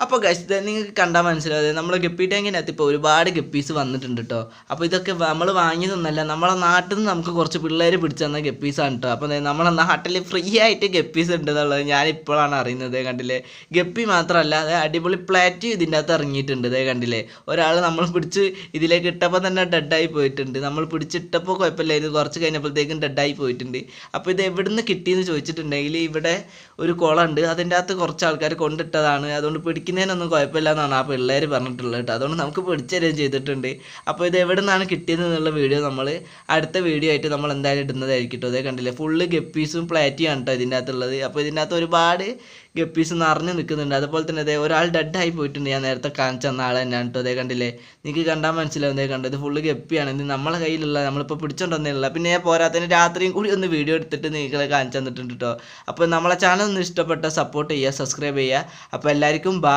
അപ്പോൾ ഗൈസ് നിങ്ങൾക്ക് കണ്ടാൽ മനസ്സിലാവും നമ്മുടെ ഗപ്പി ടാങ്കിനകത്ത് ഇപ്പോൾ ഒരുപാട് ഗപ്പീസ് വന്നിട്ടുണ്ട് കേട്ടോ. അപ്പോൾ ഇതൊക്കെ നമ്മൾ വാങ്ങിയതൊന്നല്ല, നമ്മളെ നാട്ടിൽ നിന്ന് നമുക്ക് കുറച്ച് പിള്ളേർ പിടിച്ചു തന്ന ഗപ്പീസാണ് കേട്ടോ. അപ്പോൾ നമ്മളെ നാട്ടിൽ ഫ്രീ ആയിട്ട് ഗപ്പീസ് ഉണ്ട് എന്നുള്ളത് ഞാനിപ്പോഴാണ് അറിയുന്നത്. കണ്ടില്ലേ, ഗപ്പി മാത്രമല്ല അത് അടിപൊളി പ്ലാറ്റ് ഇതിൻ്റെ അകത്ത് ഇറങ്ങിയിട്ടുണ്ട്. കണ്ടില്ലേ, ഒരാൾ നമ്മൾ പിടിച്ച് ഇതിലേക്ക് ഇട്ടപ്പോൾ തന്നെ ഡെഡായി പോയിട്ടുണ്ട്. നമ്മൾ പിടിച്ചിട്ടപ്പോൾ കുഴപ്പമില്ല, ഇത് കുറച്ച് കഴിഞ്ഞപ്പോഴത്തേക്കും ഡെഡായി പോയിട്ടുണ്ട്. അപ്പോൾ ഇത് എവിടെ നിന്ന് കിട്ടിയെന്ന് ചോദിച്ചിട്ടുണ്ടെങ്കിൽ ഇവിടെ ഒരു കുളമുണ്ട്, അതിൻ്റെ അകത്ത് കുറച്ച് ആൾക്കാർ കൊണ്ടിട്ടതാണ്. അതുകൊണ്ട് പിടിക്കുന്നതിനൊന്നും കുഴപ്പമില്ല എന്നാണ് ആ പിള്ളേർ പറഞ്ഞിട്ടുള്ളത് കേട്ടോ. അതുകൊണ്ട് നമുക്ക് പിടിച്ചു തരുകയും ചെയ്തിട്ടുണ്ട്. അപ്പോൾ ഇത് എവിടെ നിന്നാണ് കിട്ടിയത് എന്നുള്ള വീഡിയോ നമ്മൾ അടുത്ത വീഡിയോ ആയിട്ട് നമ്മൾ എന്തായാലും ഇടുന്നതായിരിക്കും കേട്ടോ. അതേ കണ്ടില്ലേ, ഫുള്ള് ഗപ്പീസും പ്ലാറ്റിയാണ് കേട്ടോ ഇതിൻ്റെ അകത്തുള്ളത്. അപ്പോൾ ഇതിൻ്റെ അകത്ത് ഒരുപാട് ഗപ്പീസ് നിറഞ്ഞു നിൽക്കുന്നുണ്ട്. അതുപോലെ തന്നെ അതേ ഒരാൾ ഡെഡായി പോയിട്ടുണ്ട്, ഞാൻ നേരത്തെ കാണിച്ച തന്ന ആൾ തന്നെയാണ് കേട്ടോ. അതേ കണ്ടില്ലേ, നിങ്ങൾക്ക് കണ്ടാൽ മനസ്സിലാവും. അതേ കണ്ടത് ഫുള്ള് ഗപ്പിയാണ്. ഇത് നമ്മളെ കയ്യിലുള്ള, നമ്മളിപ്പോൾ പിടിച്ചോണ്ടൊന്നുമില്ല. പിന്നെ പോരാത്തതിന് രാത്രിയും കൂടി ഒന്ന് വീഡിയോ എടുത്തിട്ട് നിങ്ങളെ കാണിച്ചു തന്നിട്ടുണ്ട് കേട്ടോ. അപ്പോൾ നമ്മളെ ചാനൽ ഒന്ന് ഇഷ്ടപ്പെട്ട സപ്പോർട്ട് ചെയ്യുക, സബ്സ്ക്രൈബ് ചെയ്യുക. അപ്പോൾ എല്ലാവർക്കും ബൈ.